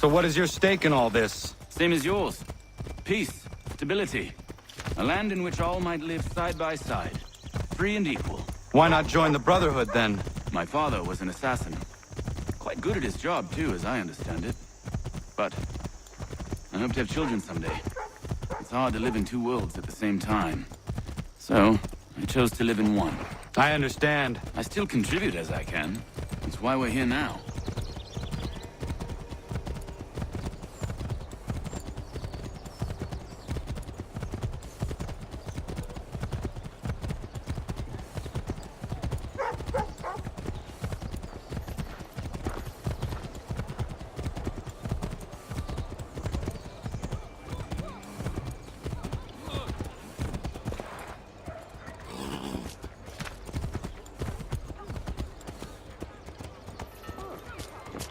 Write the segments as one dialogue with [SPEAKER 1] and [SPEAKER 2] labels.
[SPEAKER 1] So what is your stake in all this?
[SPEAKER 2] Same as yours. Peace, stability. A land in which all might live side by side. Free and equal.
[SPEAKER 1] Why not join the Brotherhood, then?
[SPEAKER 2] My father was an assassin. Quite good at his job, too, as I understand it. But I hope to have children someday. It's hard to live in two worlds at the same time. So, I chose to live in one.
[SPEAKER 1] I understand.
[SPEAKER 2] I still contribute as I can. That's why we're here now.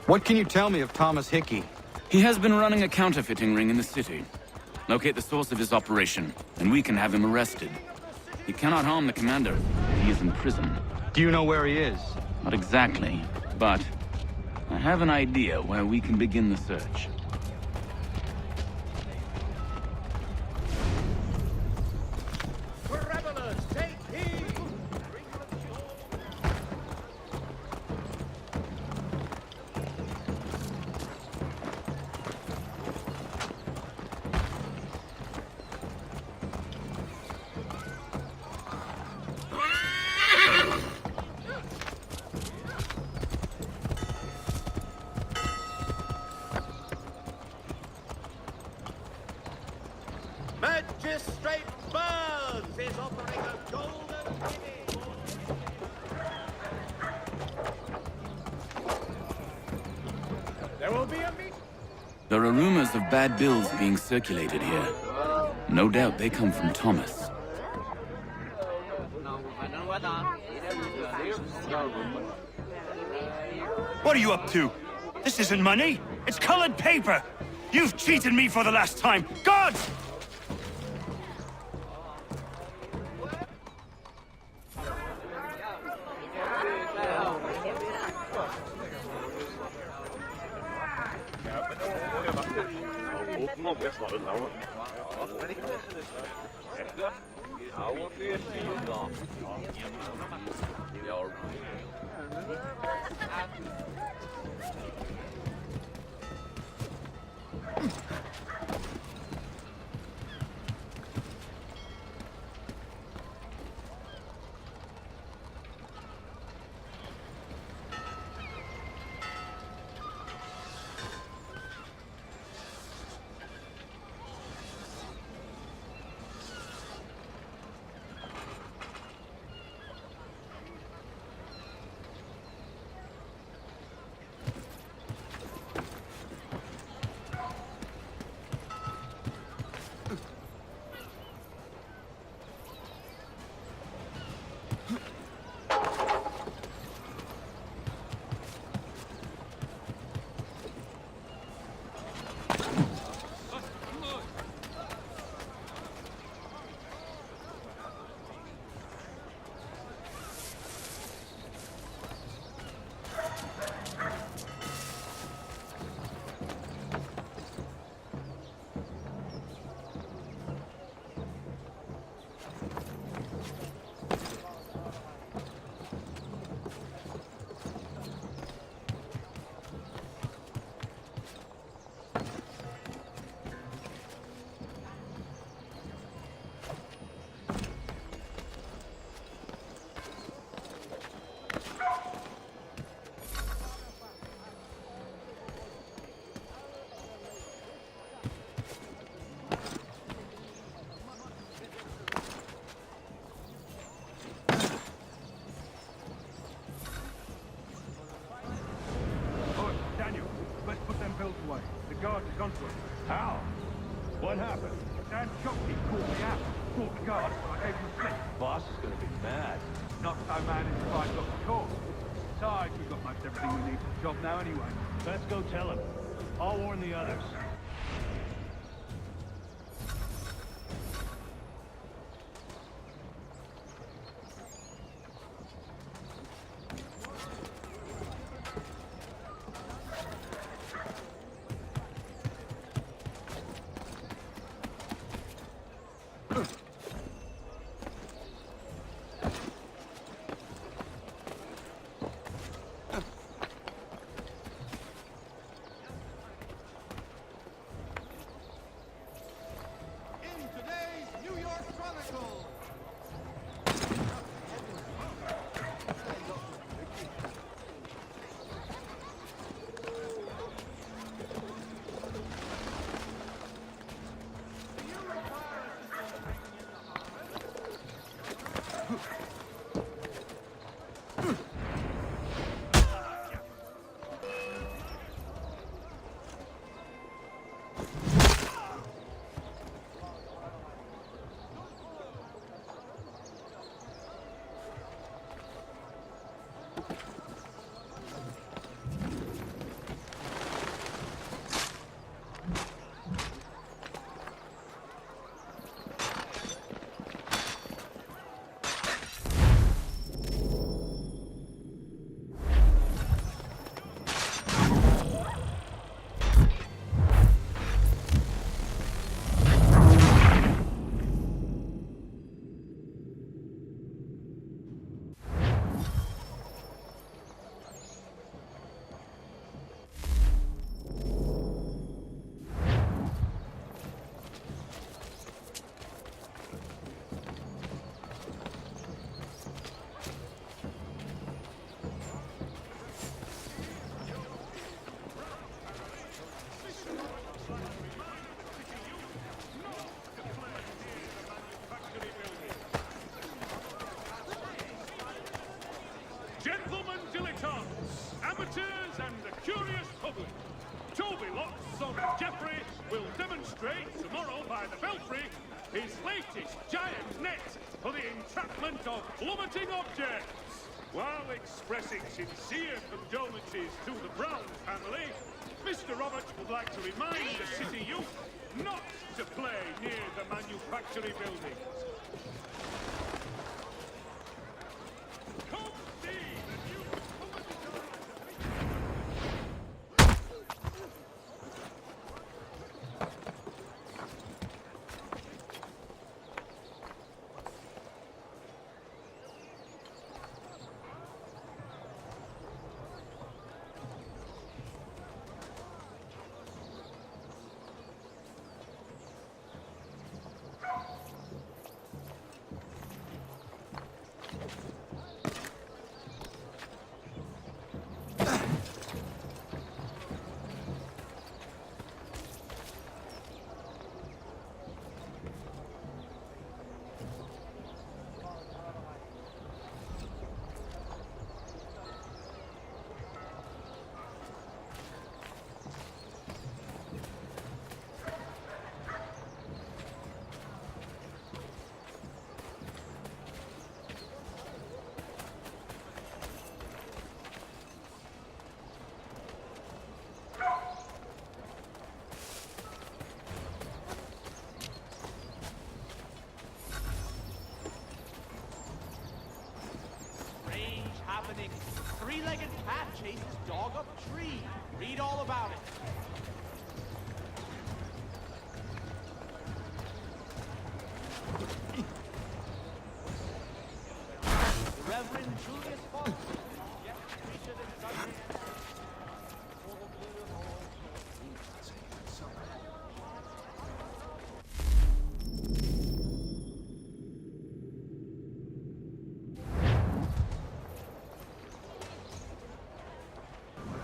[SPEAKER 1] What can you tell me of Thomas Hickey?
[SPEAKER 2] He has been running a counterfeiting ring in the city. Locate the source of his operation, and we can have him arrested. He cannot harm the commander. He is in prison.
[SPEAKER 1] Do you know where he is?
[SPEAKER 2] Not exactly, but I have an idea where we can begin the search.
[SPEAKER 3] Magistrate Burns is offering a golden guinea. There will be a meeting.
[SPEAKER 2] There are rumors of bad bills being circulated here. No doubt they come from Thomas.
[SPEAKER 4] What are you up to? This isn't money. It's colored paper. You've cheated me for the last time. Gods!
[SPEAKER 5] How? What happened?
[SPEAKER 6] Dan Chopsy called me out. Brought the guard, I gave him a slip.
[SPEAKER 5] Boss is gonna be mad.
[SPEAKER 6] Not so mad if I got the call. Besides, we've got most everything we need for the job now anyway.
[SPEAKER 5] Let's go tell him. I'll warn the others.
[SPEAKER 7] by the belfry, his latest giant net for the entrapment of plummeting objects. While expressing sincere condolences to the Brown family, Mr. Roberts would like to remind the city youth not to play near the manufactory buildings. Come see the new
[SPEAKER 3] happening. Three-legged cat chases dog up tree. Read all about it. The Reverend Julius Foster. Yes, we should have done it.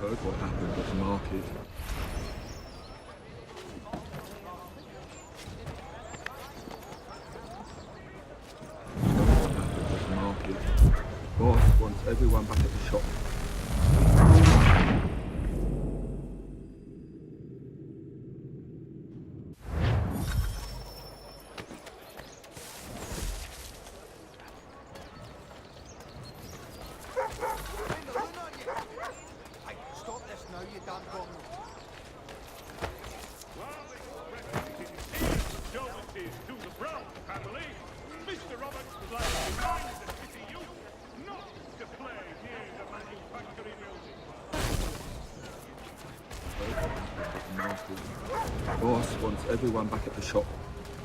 [SPEAKER 8] Heard what happened at the market. You know what happened at the market. Boss wants everyone back at the shop.
[SPEAKER 7] To the Brown family, Mr. Roberts would like to remind the city youth not to play near the manufactory building.
[SPEAKER 8] Boss wants everyone back at the shop.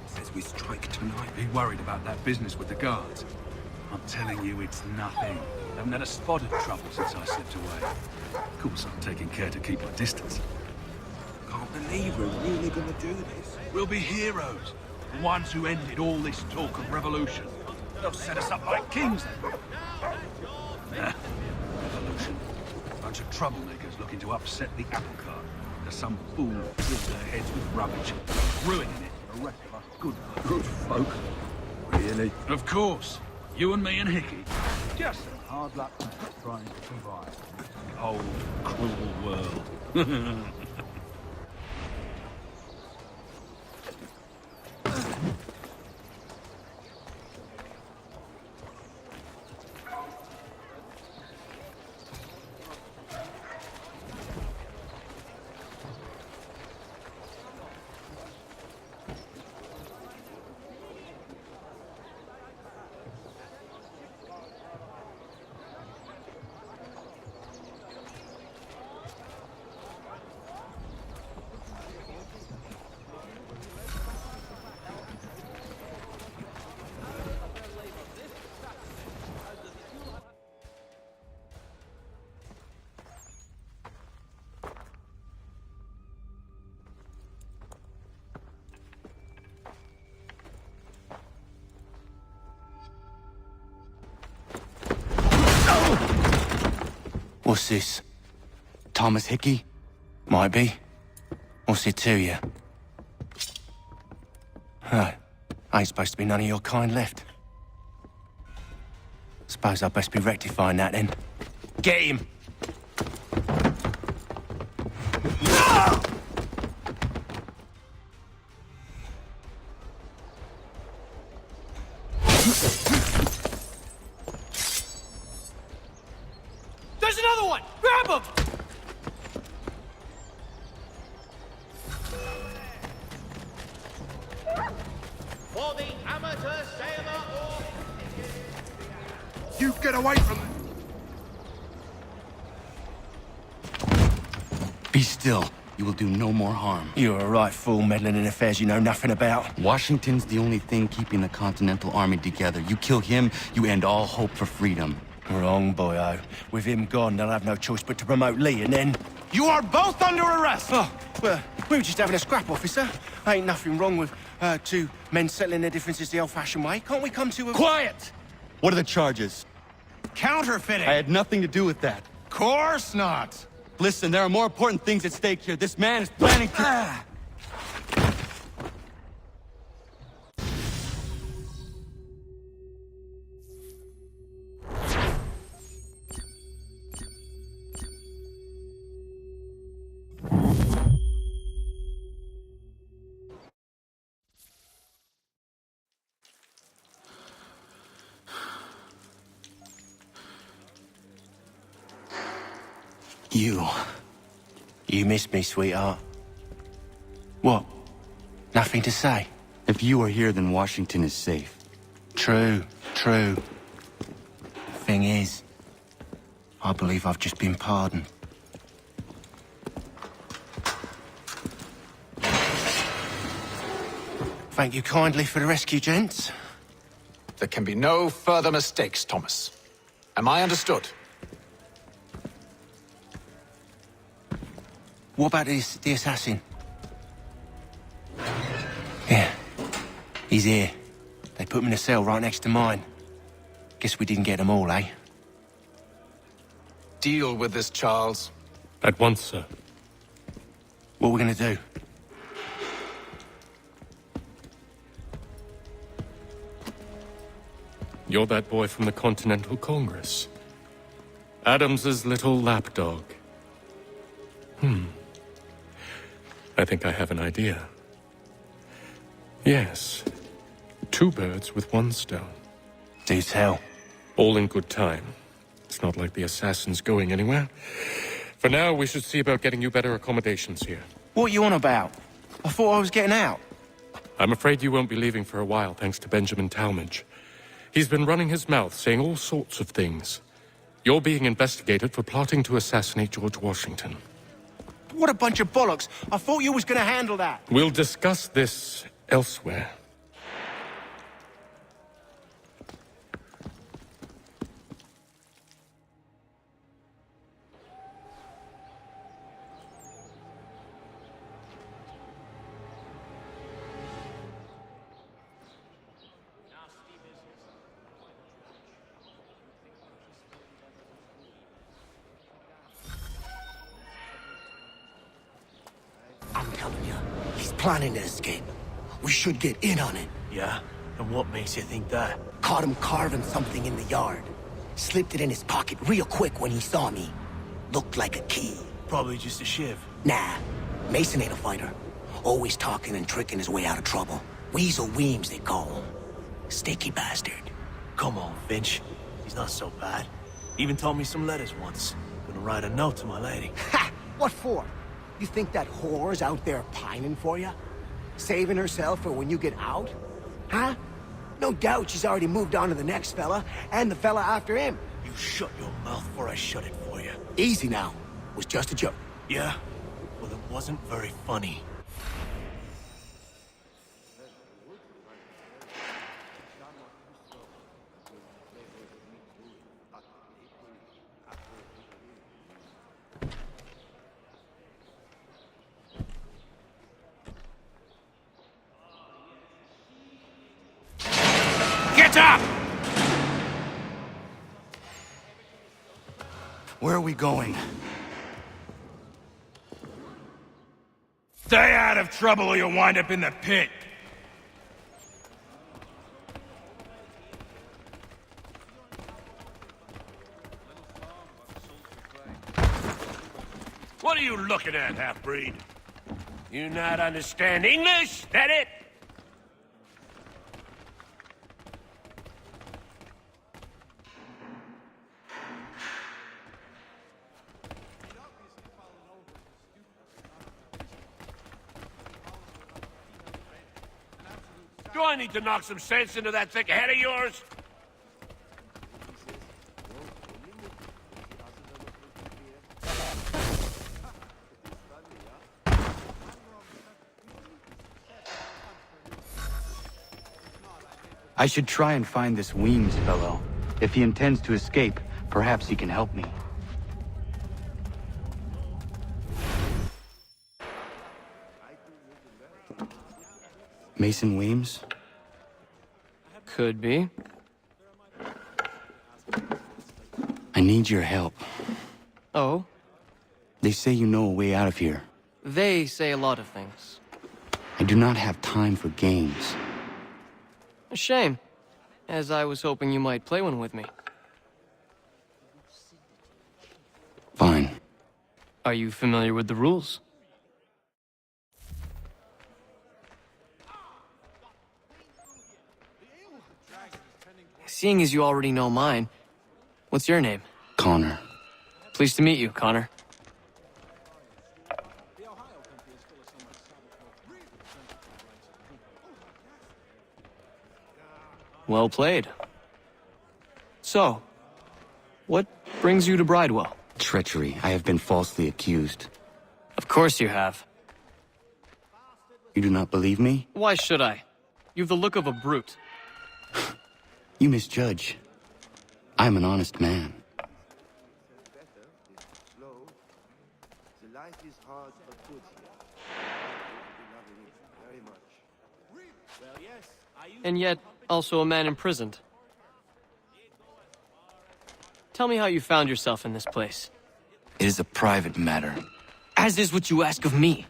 [SPEAKER 9] Says we strike tonight. Be worried about that business with the guards. I'm telling you, it's nothing. Haven't had a spot of trouble since I slipped away. Of course, I'm taking care to keep my distance.
[SPEAKER 8] Can't believe we're really gonna do this.
[SPEAKER 9] We'll be heroes. The ones who ended all this talk of revolution. They'll set us up like kings then. Revolution. Bunch of troublemakers looking to upset the apple cart. There's some fool filled their heads with rubbish, ruining it for the rest of us good folk.
[SPEAKER 8] Really?
[SPEAKER 9] Of course. You and me and Hickey. Just some hard luck trying to survive. Cold, cruel world.
[SPEAKER 10] What's this? Thomas Hickey? Might be. What's it to you? Oh, ain't supposed to be none of your kind left. Suppose I best be rectifying that then. Get him!
[SPEAKER 3] There's another one! Grab him! For the amateur sailor or...
[SPEAKER 4] You get away from them!
[SPEAKER 10] Be still. You will do no more harm. You're a right fool meddling in affairs you know nothing about. Washington's the only thing keeping the Continental Army together. You kill him, you end all hope for freedom. Wrong, boyo. With him gone, they'll have no choice but to promote Lee, and then...
[SPEAKER 3] You are both under arrest!
[SPEAKER 10] Oh, well, we were just having a scrap, officer. Ain't nothing wrong with two men settling their differences the old-fashioned way. Can't we come to a...
[SPEAKER 1] Quiet! What are the charges?
[SPEAKER 3] Counterfeiting!
[SPEAKER 1] I had nothing to do with that.
[SPEAKER 3] Course not!
[SPEAKER 1] Listen, there are more important things at stake here. This man is planning to...
[SPEAKER 10] You missed me, sweetheart. What? Nothing to say?
[SPEAKER 1] If you are here, then Washington is safe.
[SPEAKER 10] True. Thing is, I believe I've just been pardoned. Thank you kindly for the rescue, gents.
[SPEAKER 11] There can be no further mistakes, Thomas. Am I understood?
[SPEAKER 10] What about the assassin? Yeah, he's here. They put him in a cell right next to mine. Guess we didn't get them all, eh?
[SPEAKER 11] Deal with this, Charles.
[SPEAKER 5] At once, sir.
[SPEAKER 10] What are we gonna do?
[SPEAKER 5] You're that boy from the Continental Congress. Adams's little lapdog. I think I have an idea. Yes. 2 birds with 1 stone.
[SPEAKER 10] Do tell.
[SPEAKER 5] All in good time. It's not like the assassin's going anywhere. For now, we should see about getting you better accommodations here.
[SPEAKER 10] What are you on about? I thought I was getting out.
[SPEAKER 5] I'm afraid you won't be leaving for a while, thanks to Benjamin Talmadge. He's been running his mouth, saying all sorts of things. You're being investigated for plotting to assassinate George Washington.
[SPEAKER 10] What a bunch of bollocks. I thought you was gonna handle that.
[SPEAKER 5] We'll discuss this elsewhere.
[SPEAKER 12] I'm telling you, he's planning to escape. We should get in on it.
[SPEAKER 10] Yeah? And what makes you think that?
[SPEAKER 12] Caught him carving something in the yard. Slipped it in his pocket real quick when he saw me. Looked like a key.
[SPEAKER 10] Probably just a shiv.
[SPEAKER 12] Nah, Mason ain't a fighter. Always talking and tricking his way out of trouble. Weasel Weems, they call him. Sticky bastard.
[SPEAKER 10] Come on, Finch. He's not so bad. Even taught me some letters once. Gonna write a note to my lady.
[SPEAKER 12] Ha! What for? You think that whore's out there pining for you? Saving herself for when you get out? Huh? No doubt she's already moved on to the next fella, and the fella after him.
[SPEAKER 10] You shut your mouth before I shut it for you.
[SPEAKER 12] Easy now. It was just a joke.
[SPEAKER 10] Yeah? Well, it wasn't very funny.
[SPEAKER 3] Get up!
[SPEAKER 1] Where are we going?
[SPEAKER 4] Stay out of trouble or you'll wind up in the pit.
[SPEAKER 7] What are you looking at, half-breed? You not understand English? That it? Do I need to knock some sense into that thick head of yours?
[SPEAKER 10] I should try and find this Weems fellow. If he intends to escape, perhaps he can help me. Mason Weems?
[SPEAKER 13] Could be.
[SPEAKER 10] I need your help.
[SPEAKER 13] Oh?
[SPEAKER 10] They say you know a way out of here.
[SPEAKER 13] They say a lot of things.
[SPEAKER 10] I do not have time for games.
[SPEAKER 13] A shame, as I was hoping you might play one with me.
[SPEAKER 10] Fine.
[SPEAKER 13] Are you familiar with the rules? Seeing as you already know mine, what's your name?
[SPEAKER 10] Connor.
[SPEAKER 13] Pleased to meet you, Connor. Well played. So, what brings you to Bridewell?
[SPEAKER 10] Treachery. I have been falsely accused.
[SPEAKER 13] Of course you have.
[SPEAKER 10] You do not believe me?
[SPEAKER 13] Why should I? You've the look of a brute.
[SPEAKER 10] You misjudge. I am an honest man.
[SPEAKER 13] And yet, also a man imprisoned. Tell me how you found yourself in this place.
[SPEAKER 10] It is a private matter.
[SPEAKER 13] As is what you ask of me.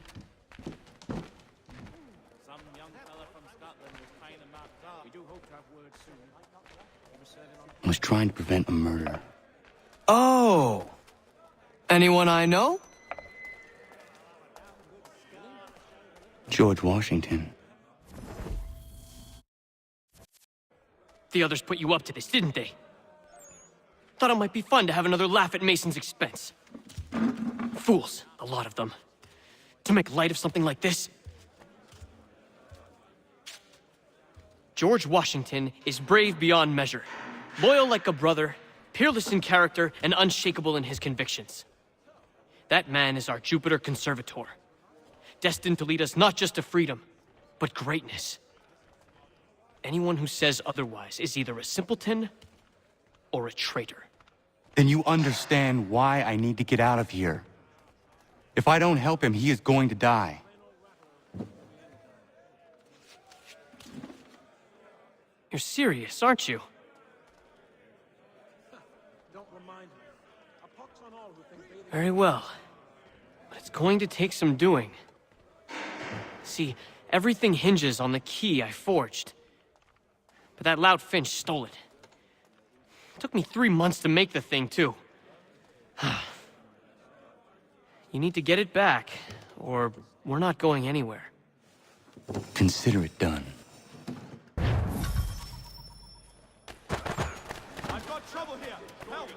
[SPEAKER 10] I was trying to prevent a murder.
[SPEAKER 13] Oh! Anyone I know?
[SPEAKER 10] George Washington.
[SPEAKER 13] The others put you up to this, didn't they? Thought it might be fun to have another laugh at Mason's expense. Fools, a lot of them. To make light of something like this. George Washington is brave beyond measure, loyal like a brother, peerless in character, and unshakable in his convictions. That man is our Jupiter Conservator, destined to lead us not just to freedom, but greatness. Anyone who says otherwise is either a simpleton or a traitor.
[SPEAKER 10] Then you understand why I need to get out of here. If I don't help him, he is going to die.
[SPEAKER 13] You're serious, aren't you? Very well. But it's going to take some doing. See, everything hinges on the key I forged. But that lout Finch stole it. Took me 3 months to make the thing, too. You need to get it back, or we're not going anywhere.
[SPEAKER 10] Consider it done.
[SPEAKER 3] I've got trouble here. Help!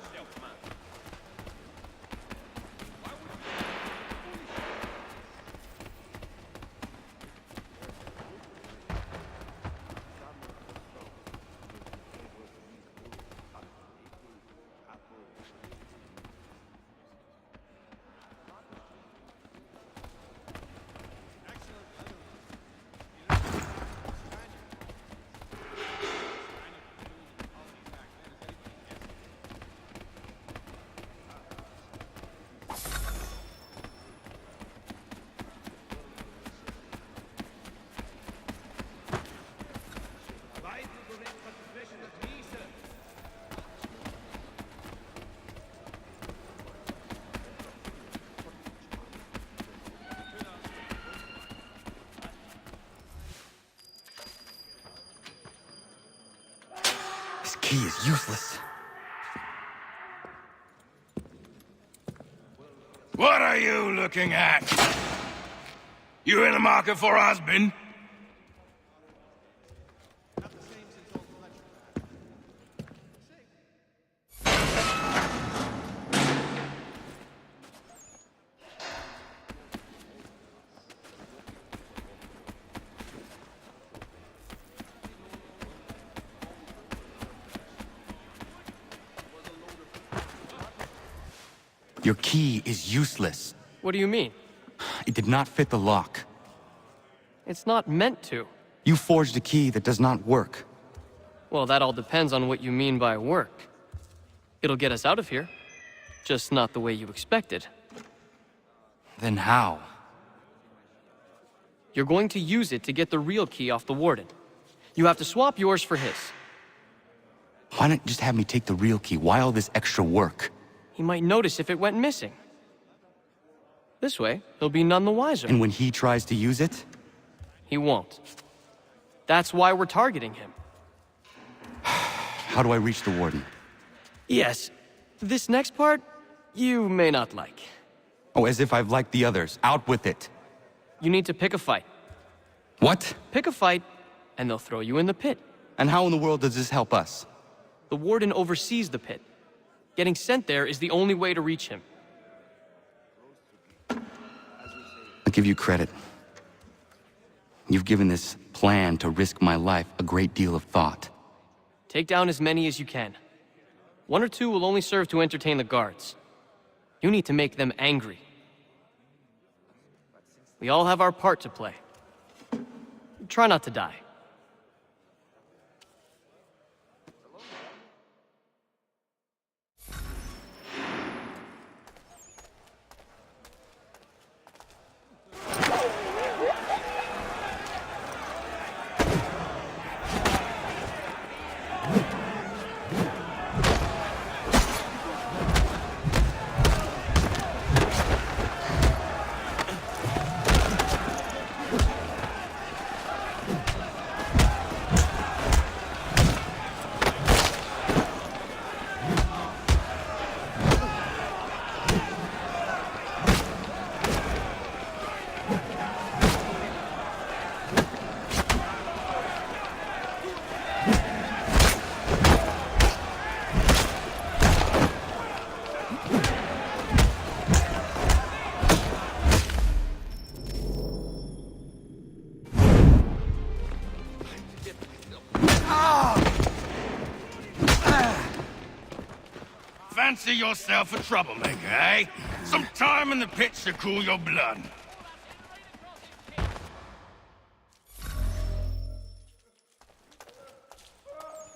[SPEAKER 10] This key is useless.
[SPEAKER 7] What are you looking at? You in the market for a husband?
[SPEAKER 10] Your key is useless.
[SPEAKER 13] What do you mean?
[SPEAKER 10] It did not fit the lock.
[SPEAKER 13] It's not meant to.
[SPEAKER 10] You forged a key that does not work.
[SPEAKER 13] Well, that all depends on what you mean by work. It'll get us out of here. Just not the way you expected.
[SPEAKER 10] Then how?
[SPEAKER 13] You're going to use it to get the real key off the Warden. You have to swap yours for his.
[SPEAKER 10] Why not just have me take the real key? Why all this extra work?
[SPEAKER 13] He might notice if it went missing. This way, he'll be none the wiser.
[SPEAKER 10] And when he tries to use it?
[SPEAKER 13] He won't. That's why we're targeting him.
[SPEAKER 10] How do I reach the Warden?
[SPEAKER 13] Yes. This next part, you may not like.
[SPEAKER 10] Oh, as if I've liked the others. Out with it.
[SPEAKER 13] You need to pick a fight.
[SPEAKER 10] What?
[SPEAKER 13] Pick a fight, and they'll throw you in the pit.
[SPEAKER 10] And how in the world does this help us?
[SPEAKER 13] The Warden oversees the pit. Getting sent there is the only way to reach him.
[SPEAKER 10] I'll give you credit. You've given this plan to risk my life a great deal of thought.
[SPEAKER 13] Take down as many as you can. 1 or 2 will only serve to entertain the guards. You need to make them angry. We all have our part to play. Try not to die.
[SPEAKER 14] Fancy yourself a troublemaker, eh? Some time in the pit to cool your blood.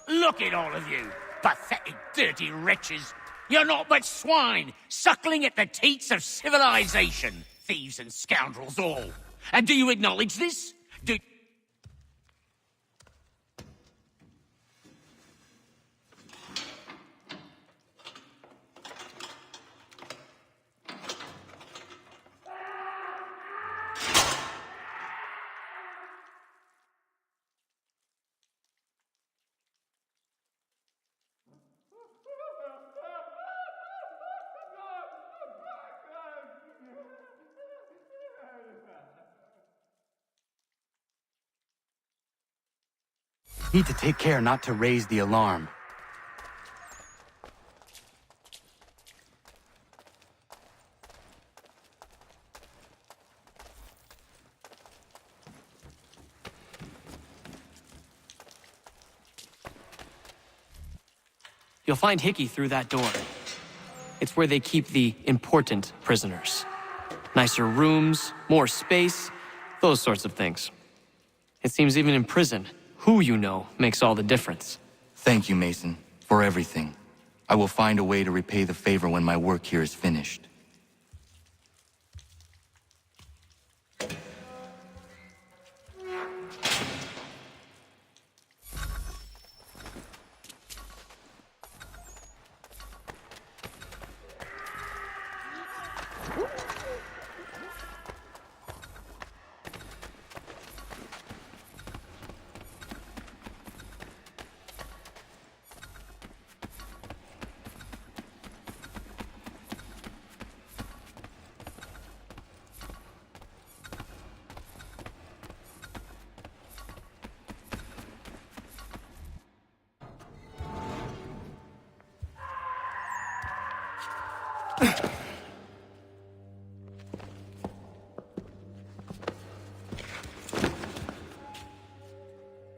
[SPEAKER 3] Look at all of you, pathetic, dirty wretches. You're not but swine, suckling at the teats of civilization. Thieves and scoundrels all. And do you acknowledge this? Do...
[SPEAKER 10] Need to take care not to raise the alarm.
[SPEAKER 13] You'll find Hickey through that door. It's where they keep the important prisoners. Nicer rooms, more space, those sorts of things. It seems even in prison, who you know makes all the difference.
[SPEAKER 10] Thank you, Mason, for everything. I will find a way to repay the favor when my work here is finished.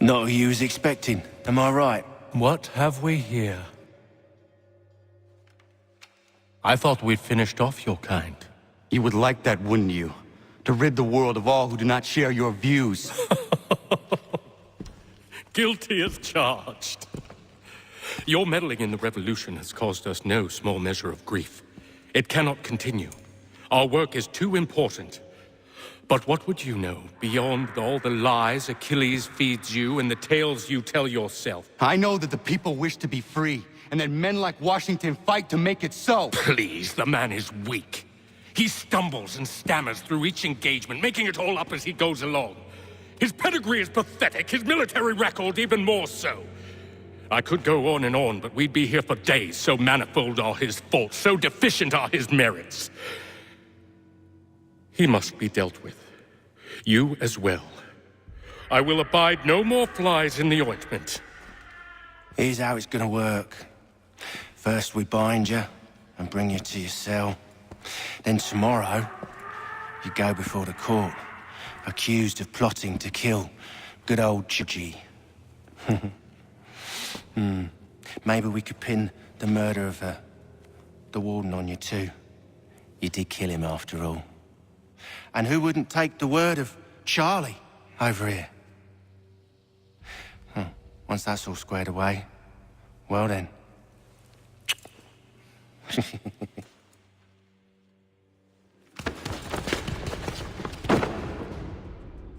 [SPEAKER 15] Not who you was expecting, am I right?
[SPEAKER 5] What have we here? I thought we'd finished off your kind.
[SPEAKER 10] You would like that, wouldn't you? To rid the world of all who do not share your views.
[SPEAKER 5] Guilty as charged. Your meddling in the revolution has caused us no small measure of grief. It cannot continue. Our work is too important. But what would you know beyond all the lies Achilles feeds you and the tales you tell yourself?
[SPEAKER 10] I know that the people wish to be free, and that men like Washington fight to make it so.
[SPEAKER 5] Please, the man is weak. He stumbles and stammers through each engagement, making it all up as he goes along. His pedigree is pathetic, his military record even more so. I could go on and on, but we'd be here for days, so manifold are his faults, so deficient are his merits. He must be dealt with. You as well. I will abide no more flies in the ointment.
[SPEAKER 15] Here's how it's gonna work. First we bind you and bring you to your cell. Then tomorrow, you go before the court, accused of plotting to kill good old G. Maybe we could pin the murder of the warden on you too. You did kill him after all. And who wouldn't take the word of Charlie over here? Once that's all squared away, well then.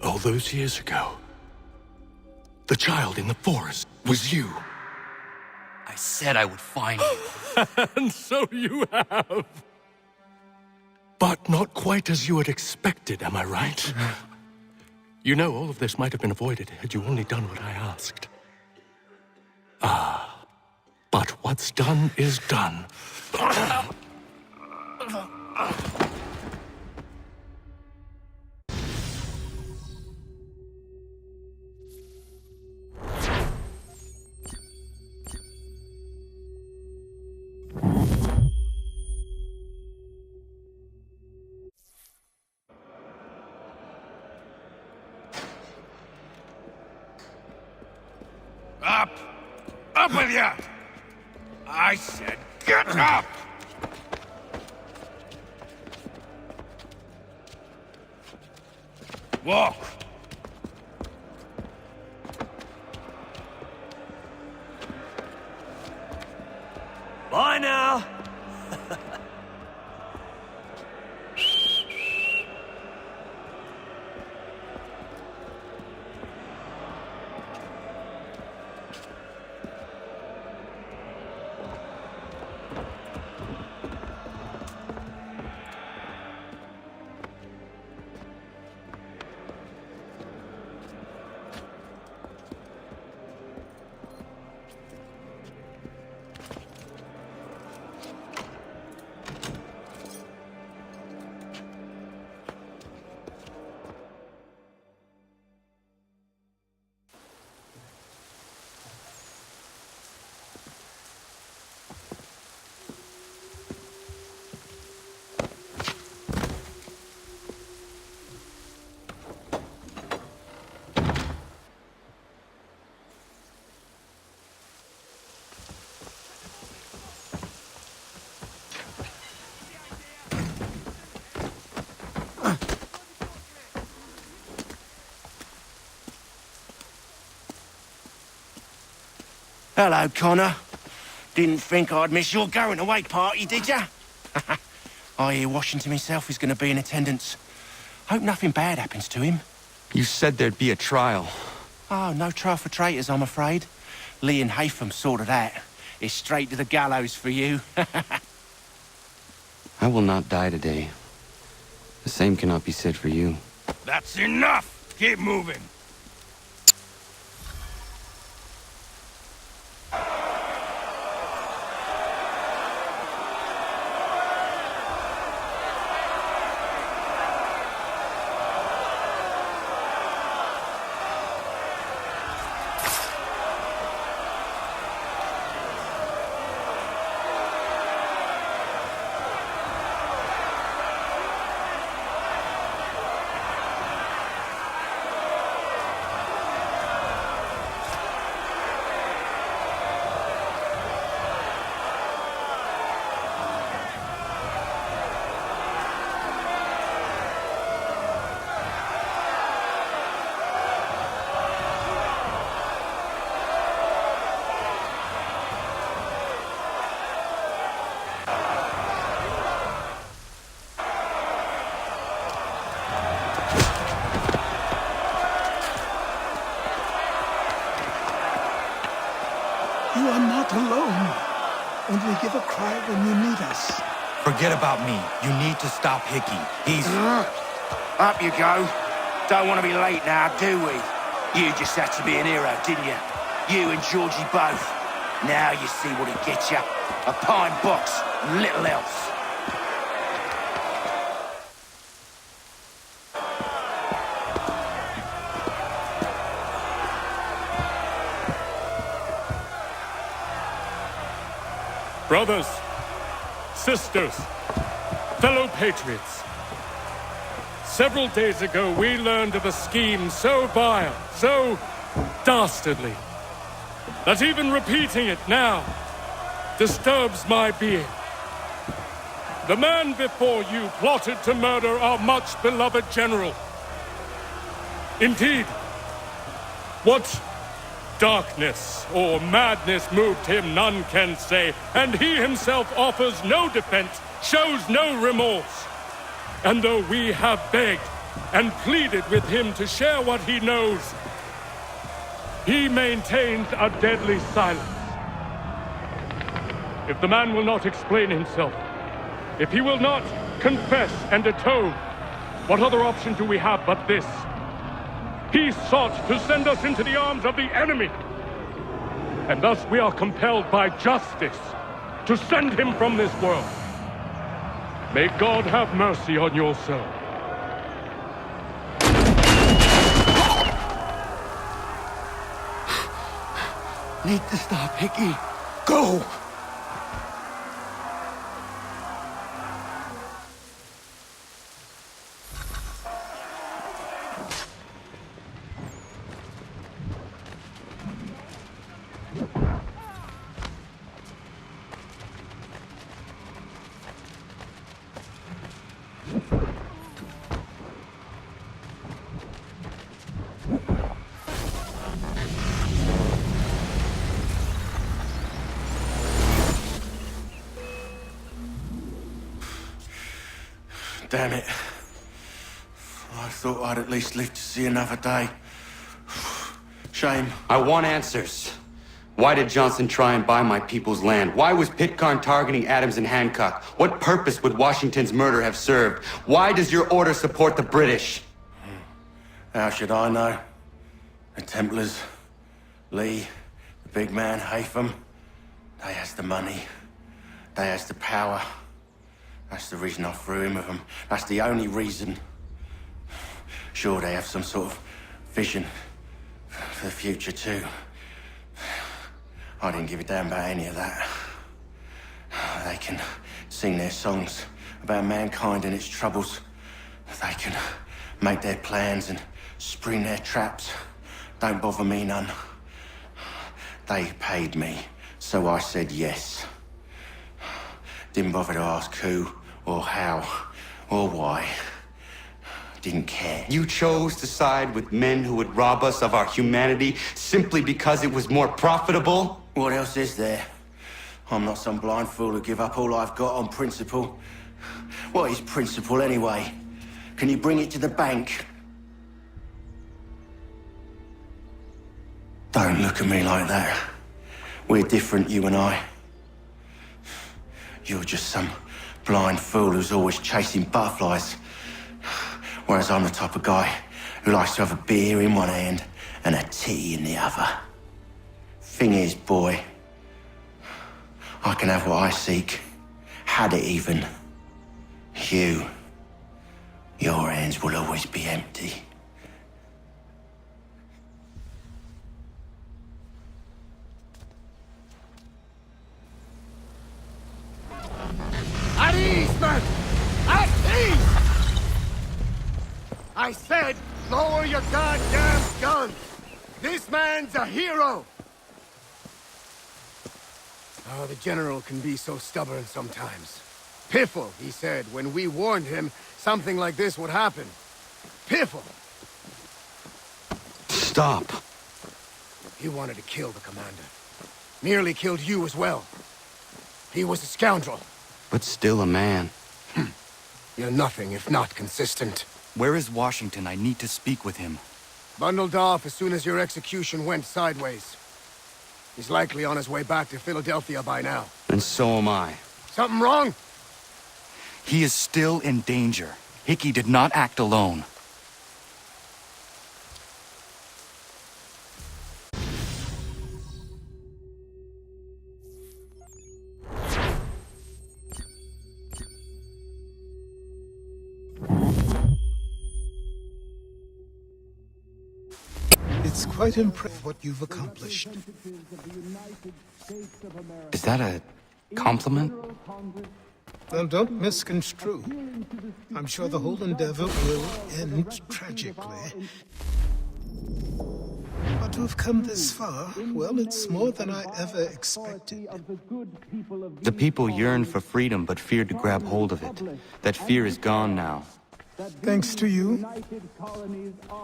[SPEAKER 5] All those years ago, the child in the forest was you.
[SPEAKER 10] I said I would find you.
[SPEAKER 5] And so you have. But not quite as you had expected, am I right? You know, all of this might have been avoided had you only done what I asked. But what's done is done.
[SPEAKER 14] Up! Up with you! I said get up! Walk!
[SPEAKER 4] Bye now!
[SPEAKER 15] Hello, Connor. Didn't think I'd miss your going-away party, did ya? I hear Washington himself is going to be in attendance. Hope nothing bad happens to him.
[SPEAKER 10] You said there'd be a trial.
[SPEAKER 15] Oh, no trial for traitors, I'm afraid. Lee and Haytham sorted that. It's straight to the gallows for you.
[SPEAKER 10] I will not die today. The same cannot be said for you.
[SPEAKER 14] That's enough! Keep moving!
[SPEAKER 16] You are not alone. Only give a cry when you need us.
[SPEAKER 10] Forget about me. You need to stop Hickey. He's...
[SPEAKER 15] Up you go. Don't want to be late now, do we? You just had to be an hero, didn't you? You and Georgie both. Now you see what he gets you. A pine box, little else.
[SPEAKER 5] Brothers, sisters, fellow patriots. Several days ago, we learned of a scheme so vile, so dastardly, that even repeating it now disturbs my being. The man before you plotted to murder our much-beloved general. Indeed, what darkness or madness moved him, none can say, and he himself offers no defense, shows no remorse. And though we have begged and pleaded with him to share what he knows, he maintains a deadly silence. If the man will not explain himself, if he will not confess and atone, what other option do we have but this? He sought to send us into the arms of the enemy. And thus we are compelled by justice to send him from this world. May God have mercy on your soul.
[SPEAKER 16] Need to stop, Hickey. Go!
[SPEAKER 15] Damn it. I thought I'd at least live to see another day. Shame.
[SPEAKER 10] I want answers. Why did Johnson try and buy my people's land? Why was Pitcairn targeting Adams and Hancock? What purpose would Washington's murder have served? Why does your order support the British?
[SPEAKER 15] How should I know? The Templars, Lee, the big man, Haytham, they has the money. They has the power. That's the reason I threw in with them. That's the only reason. Sure, they have some sort of vision for the future, too. I didn't give a damn about any of that. They can sing their songs about mankind and its troubles. They can make their plans and spring their traps. Don't bother me none. They paid me, so I said yes. Didn't bother to ask who, or how, or why. Didn't care.
[SPEAKER 10] You chose to side with men who would rob us of our humanity simply because it was more profitable?
[SPEAKER 15] What else is there? I'm not some blind fool who give up all I've got on principle. What is principle anyway? Can you bring it to the bank? Don't look at me like that. We're different, you and I. You're just some blind fool who's always chasing butterflies. Whereas I'm the type of guy who likes to have a beer in one hand and a tea in the other. Thing is, boy, I can have what I seek. Had it even. Your hands will always be empty.
[SPEAKER 12] At ease, man! At ease! I said, lower your goddamn guns! This man's a hero! Oh, the General can be so stubborn sometimes. Piffle, he said, when we warned him something like this would happen. Piffle!
[SPEAKER 10] Stop.
[SPEAKER 12] He wanted to kill the commander. Nearly killed you as well. He was a scoundrel.
[SPEAKER 10] But still a man.
[SPEAKER 12] You're nothing if not consistent.
[SPEAKER 10] Where is Washington? I need to speak with him.
[SPEAKER 12] Bundled off as soon as your execution went sideways. He's likely on his way back to Philadelphia by now.
[SPEAKER 10] And so am I.
[SPEAKER 12] Something wrong?
[SPEAKER 10] He is still in danger. Hickey did not act alone.
[SPEAKER 16] It's quite impressive what you've accomplished.
[SPEAKER 10] Is that a compliment?
[SPEAKER 16] Well, don't misconstrue. I'm sure the whole endeavor will end tragically. But to have come this far, well, it's more than I ever expected.
[SPEAKER 10] The people yearned for freedom but feared to grab hold of it. That fear is gone now.
[SPEAKER 16] Thanks to you?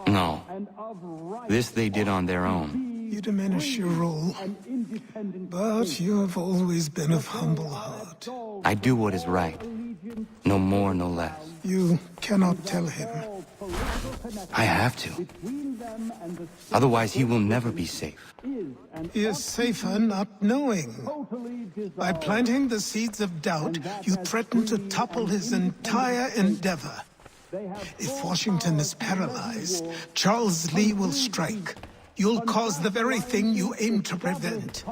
[SPEAKER 10] No. This they did on their own.
[SPEAKER 16] You diminish your role. But you have always been of humble heart.
[SPEAKER 10] I do what is right. No more, no less.
[SPEAKER 16] You cannot tell him.
[SPEAKER 10] I have to. Otherwise, he will never be safe.
[SPEAKER 16] He is safer not knowing. By planting the seeds of doubt, you threaten to topple his entire endeavor. If Washington is paralyzed, Charles Lee will strike. You'll cause the very thing you aim to prevent.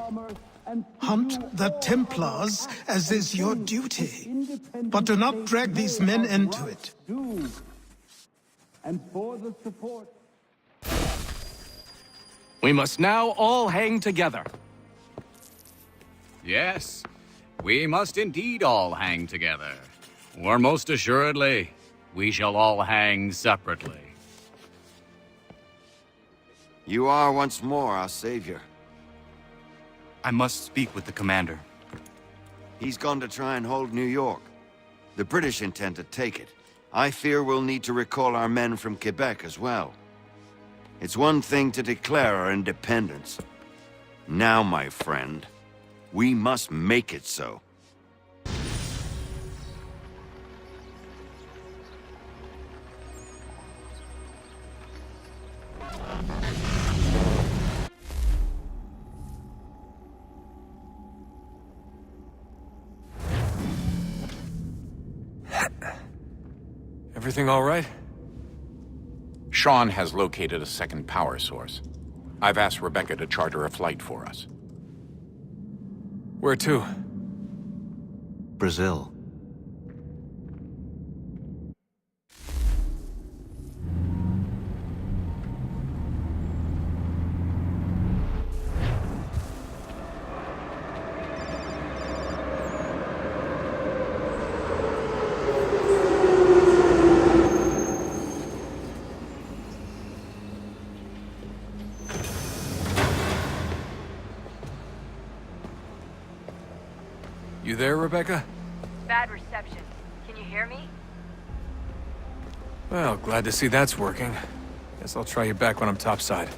[SPEAKER 16] Hunt the Templars, as is your duty. But do not drag these men into it.
[SPEAKER 6] And for the support.
[SPEAKER 10] We must now all hang together.
[SPEAKER 17] Yes, we must indeed all hang together. Or most assuredly, we shall all hang separately.
[SPEAKER 18] You are once more our savior.
[SPEAKER 10] I must speak with the commander.
[SPEAKER 18] He's gone to try and hold New York. The British intend to take it. I fear we'll need to recall our men from Quebec as well. It's one thing to declare our independence. Now, my friend, we must make it so.
[SPEAKER 19] Everything all right?
[SPEAKER 11] Sean has located a second power source. I've asked Rebecca to charter a flight for us.
[SPEAKER 19] Where to?
[SPEAKER 10] Brazil.
[SPEAKER 19] You there, Rebecca?
[SPEAKER 20] Bad reception. Can you hear me?
[SPEAKER 19] Well, glad to see that's working. Guess I'll try you back when I'm topside.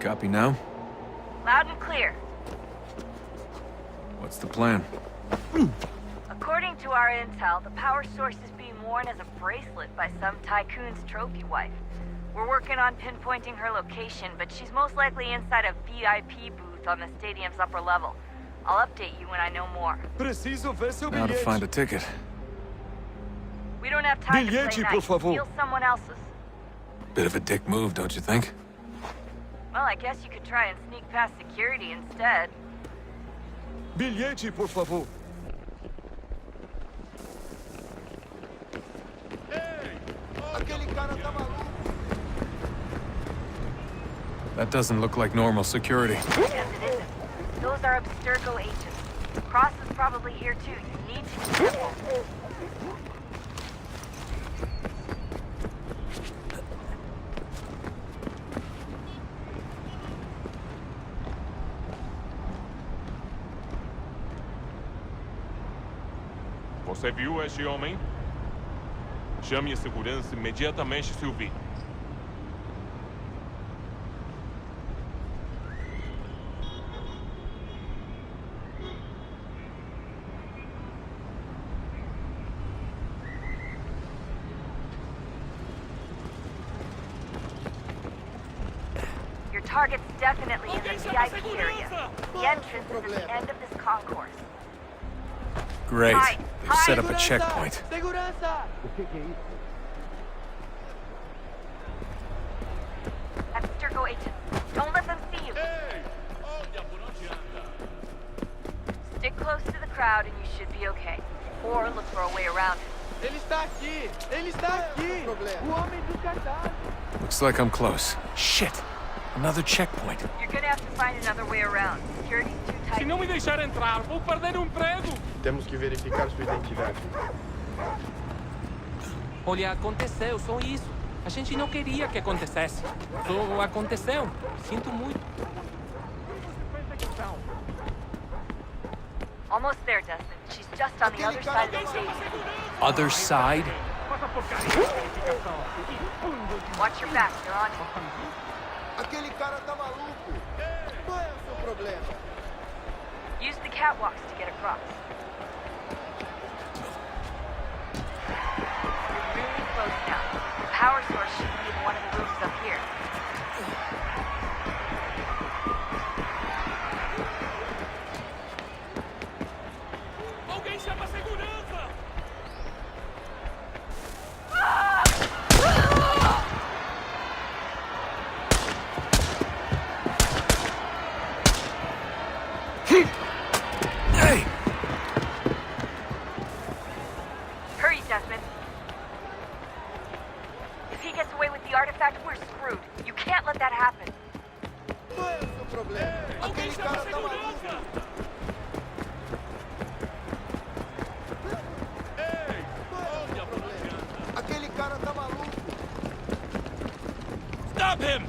[SPEAKER 19] Copy now?
[SPEAKER 20] Loud and clear.
[SPEAKER 19] What's the plan?
[SPEAKER 20] According to our intel, the power source is being worn as a bracelet by some tycoon's trophy wife. We're working on pinpointing her location, but she's most likely inside a VIP booth on the stadium's upper level. I'll update you when I know more.
[SPEAKER 19] Now to find a ticket.
[SPEAKER 20] We don't have time to play nice. Steal someone else's.
[SPEAKER 19] Bit of a dick move, don't you think?
[SPEAKER 20] Well, I guess you could try and sneak past security instead.
[SPEAKER 1] Bilhete, por favor.
[SPEAKER 19] That doesn't look like normal security.
[SPEAKER 20] Yes, it isn't. Those are Abstergo agents. Cross is probably here too. You need to be careful.
[SPEAKER 7] Você viu este homem? Chame a segurança imediatamente se o vir.
[SPEAKER 20] Your target's definitely in the VIP area. The entrance is at the end of this concourse.
[SPEAKER 19] Great. They've set up a checkpoint.
[SPEAKER 20] That's Sturgo agents. Don't let them see you. Stick close to the crowd and you should be okay. Or look for a way around it.
[SPEAKER 21] Ele está aqui! Ele está aqui! O homem do cadáver!
[SPEAKER 19] Looks like I'm close. Shit! Another checkpoint.
[SPEAKER 20] You're gonna have to find another way around. Security's too tight.
[SPEAKER 7] Se não me deixar entrar, vou perder o emprego.
[SPEAKER 21] Temos que verificar sua identidade.
[SPEAKER 22] Olha, aconteceu, só isso. A gente não queria que acontecesse. Só aconteceu. Sinto muito.
[SPEAKER 20] Almost there, Dustin. She's just on the other side of the stage.
[SPEAKER 19] Other side?
[SPEAKER 20] Watch your back, they're on you.
[SPEAKER 21] Aquele cara tá maluco. Qual é o seu problema?
[SPEAKER 20] Use the catwalks to get across. You're really close now. The power source should be in one of the rooms up here.
[SPEAKER 7] Alguém chama a segurança!
[SPEAKER 19] Hey!
[SPEAKER 20] Hurry, Desmond. If he gets away with the artifact, we're screwed. You can't let that happen.
[SPEAKER 21] Qual é o seu problema? Aquele cara tá maluco. Aquele cara tá maluco.
[SPEAKER 7] Stop him!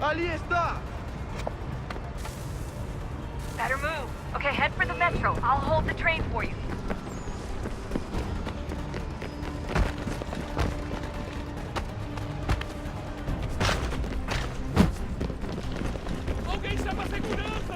[SPEAKER 21] Ali está!
[SPEAKER 20] Better move. Okay, head for the metro. I'll hold the train for you.
[SPEAKER 7] Alguém chama a segurança!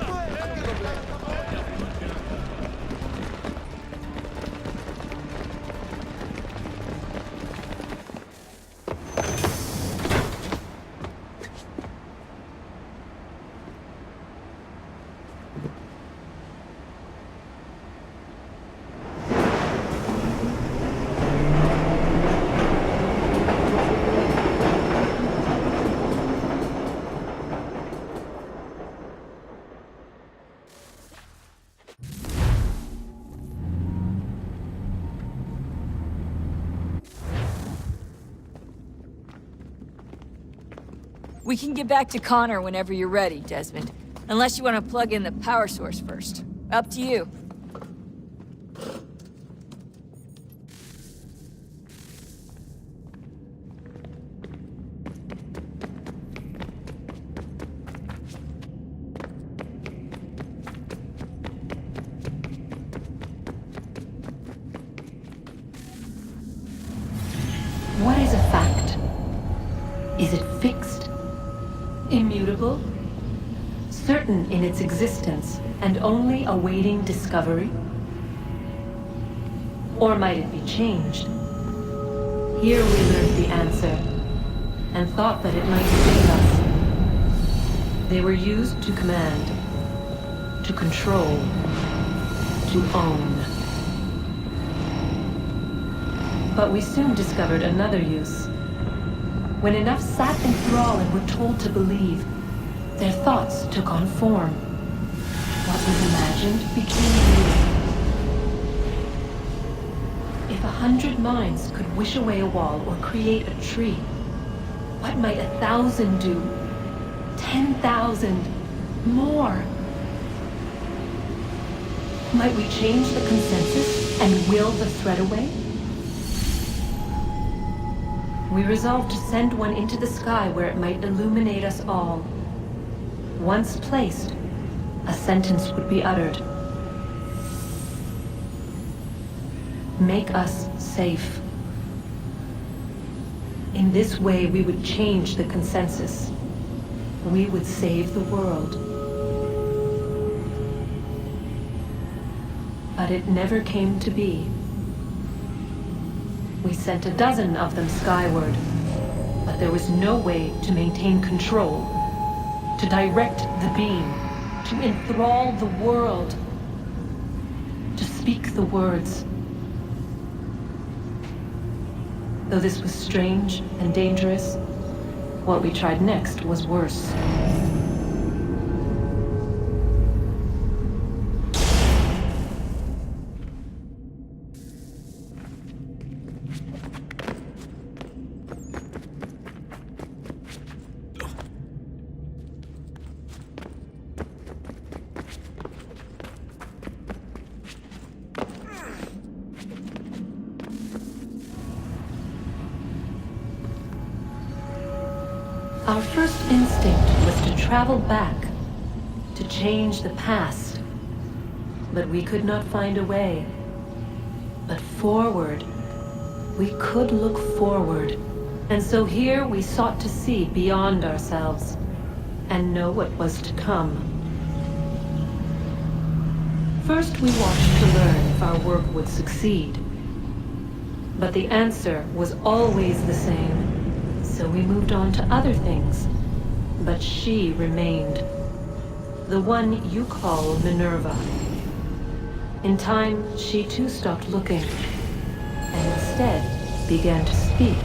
[SPEAKER 23] We can get back to Connor whenever you're ready, Desmond. Unless you want to plug in the power source first. Up to you.
[SPEAKER 24] What is a fact? Is it fixed? Immutable? Certain in its existence and only awaiting discovery? Or might it be changed? Here we learned the answer, and thought that it might save us. They were used to command, to control, to own. But we soon discovered another use. When enough sat in thrall and were told to believe, their thoughts took on form. What was imagined became real. If 100 minds could wish away a wall or create a tree, what might 1,000 do? 10,000? More? Might we change the consensus and will the threat away? We resolved to send one into the sky where it might illuminate us all. Once placed, a sentence would be uttered. Make us safe. In this way, we would change the consensus. We would save the world. But it never came to be. We sent a dozen of them skyward, but there was no way to maintain control, to direct the beam, to enthrall the world, to speak the words. Though this was strange and dangerous, what we tried next was worse. Our first instinct was to travel back, to change the past. But we could not find a way. But forward, we could look forward. And so here we sought to see beyond ourselves, and know what was to come. First we watched to learn if our work would succeed. But the answer was always the same. So we moved on to other things, but she remained. The one you call Minerva. In time, she too stopped looking, and instead began to speak.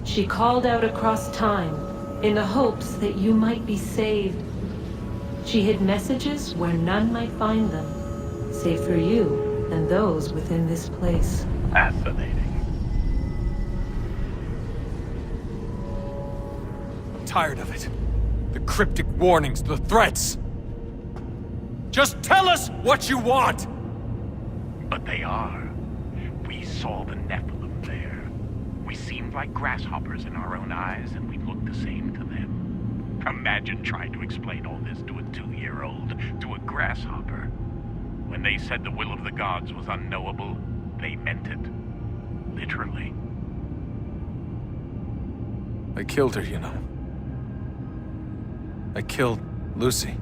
[SPEAKER 24] She called out across time, in the hopes that you might be saved. She hid messages where none might find them, save for you and those within this place.
[SPEAKER 2] Fascinating.
[SPEAKER 19] Tired of it. The cryptic warnings, the threats. Just tell us what you want!
[SPEAKER 2] But they are. We saw the Nephilim there. We seemed like grasshoppers in our own eyes, and we looked the same to them. Imagine trying to explain all this to a 2-year-old, to a grasshopper. When they said the will of the gods was unknowable, they meant it. Literally.
[SPEAKER 19] I killed her, you know. I killed Lucy.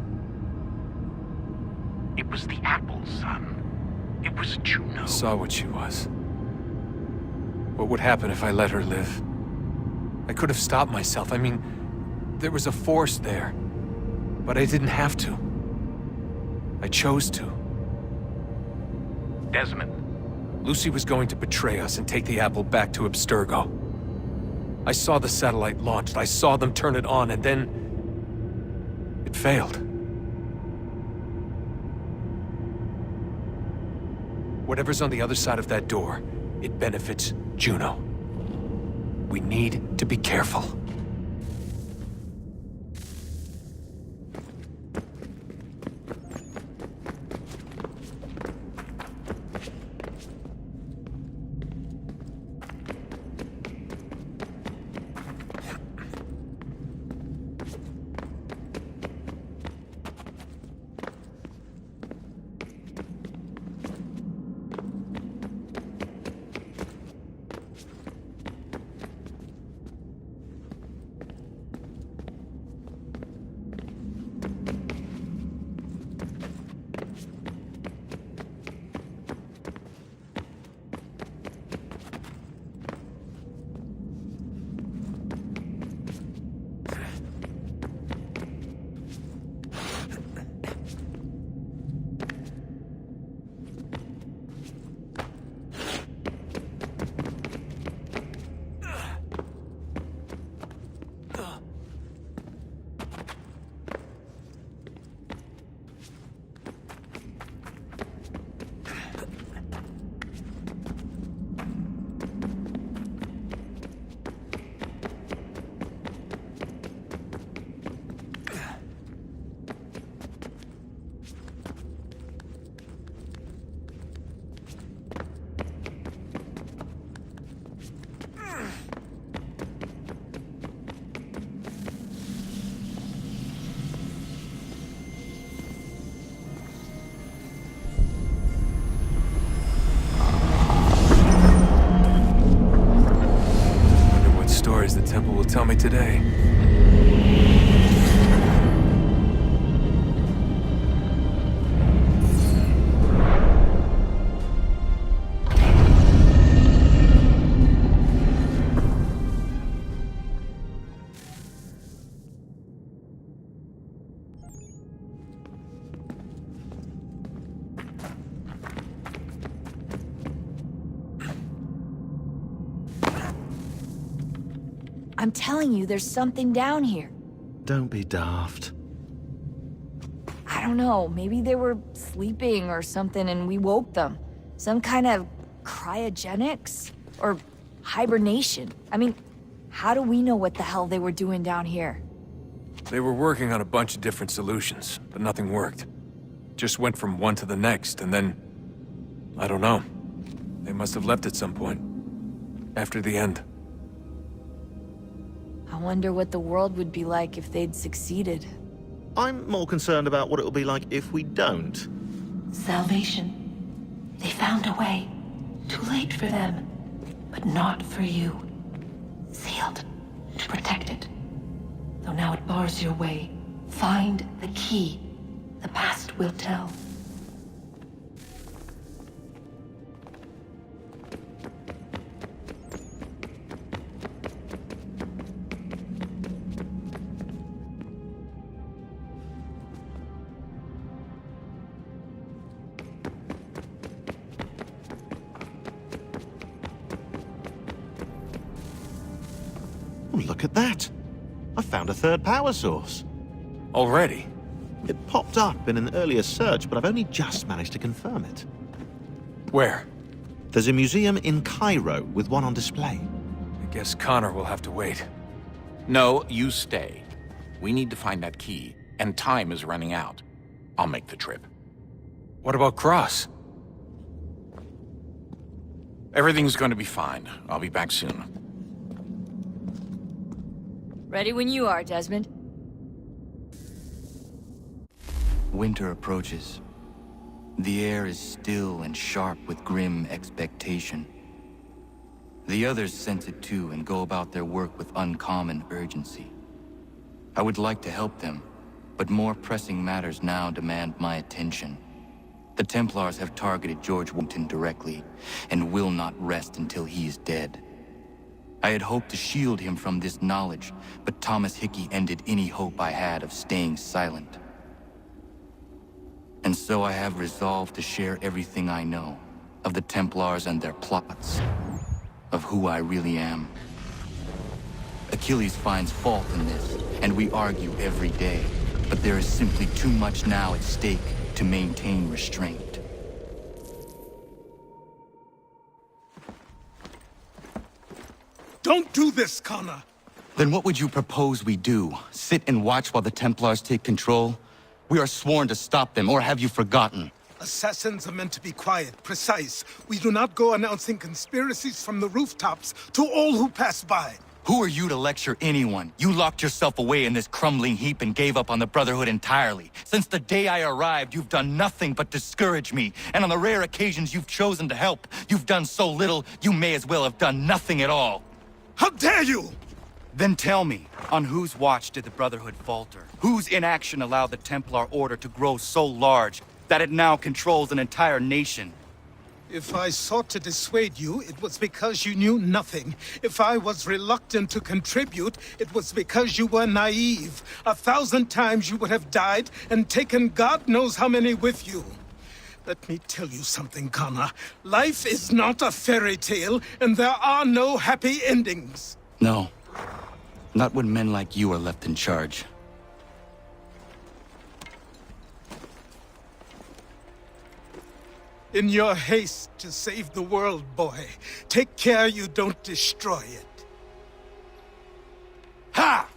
[SPEAKER 2] It was the apple, son. It was Juno.
[SPEAKER 19] I saw what she was. What would happen if I let her live? I could have stopped myself. I mean, there was a force there. But I didn't have to. I chose to.
[SPEAKER 2] Desmond.
[SPEAKER 19] Lucy was going to betray us and take the apple back to Abstergo. I saw the satellite launched. I saw them turn it on, and then it failed. Whatever's on the other side of that door, it benefits Juno. We need to be careful. tell me today.
[SPEAKER 23] I'm telling you, there's something down here.
[SPEAKER 3] Don't be daft.
[SPEAKER 23] I don't know, maybe they were sleeping or something and we woke them. Some kind of cryogenics? Or hibernation? I mean, how do we know what the hell they were doing down here?
[SPEAKER 19] They were working on a bunch of different solutions, but nothing worked. Just went from one to the next, and then... I don't know. They must have left at some point. After the end.
[SPEAKER 23] I wonder what the world would be like if they'd succeeded.
[SPEAKER 3] I'm more concerned about what it will be like if we don't.
[SPEAKER 24] Salvation. They found a way. Too late for them, but not for you. Sealed to protect it. Though now it bars your way. Find the key. The past will tell.
[SPEAKER 3] Oh, look at that. I found a third power source.
[SPEAKER 19] Already?
[SPEAKER 3] It popped up in an earlier search, but I've only just managed to confirm it.
[SPEAKER 19] Where?
[SPEAKER 3] There's a museum in Cairo with one on display.
[SPEAKER 19] I guess Connor will have to wait.
[SPEAKER 11] No, you stay. We need to find that key, and time is running out. I'll make the trip.
[SPEAKER 19] What about Cross?
[SPEAKER 11] Everything's going to be fine. I'll be back soon.
[SPEAKER 23] Ready when you are, Desmond.
[SPEAKER 10] Winter approaches. The air is still and sharp with grim expectation. The others sense it too and go about their work with uncommon urgency. I would like to help them, but more pressing matters now demand my attention. The Templars have targeted George Washington directly, and will not rest until he is dead. I had hoped to shield him from this knowledge, but Thomas Hickey ended any hope I had of staying silent. And so I have resolved to share everything I know of the Templars and their plots, of who I really am. Achilles finds fault in this, and we argue every day, but there is simply too much now at stake to maintain restraint.
[SPEAKER 16] Don't do this, Connor!
[SPEAKER 10] Then what would you propose we do? Sit and watch while the Templars take control? We are sworn to stop them, or have you forgotten?
[SPEAKER 16] Assassins are meant to be quiet, precise. We do not go announcing conspiracies from the rooftops to all who pass by.
[SPEAKER 10] Who are you to lecture anyone? You locked yourself away in this crumbling heap and gave up on the Brotherhood entirely. Since the day I arrived, you've done nothing but discourage me. And on the rare occasions you've chosen to help, you've done so little, you may as well have done nothing at all.
[SPEAKER 16] How dare you!
[SPEAKER 10] Then tell me, on whose watch did the Brotherhood falter? Whose inaction allowed the Templar Order to grow so large that it now controls an entire nation?
[SPEAKER 16] If I sought to dissuade you, it was because you knew nothing. If I was reluctant to contribute, it was because you were naive. 1,000 times you would have died and taken God knows how many with you. Let me tell you something, Connor. Life is not a fairy tale, and there are no happy endings.
[SPEAKER 10] No. Not when men like you are left in charge.
[SPEAKER 16] In your haste to save the world, boy, take care you don't destroy it. Ha!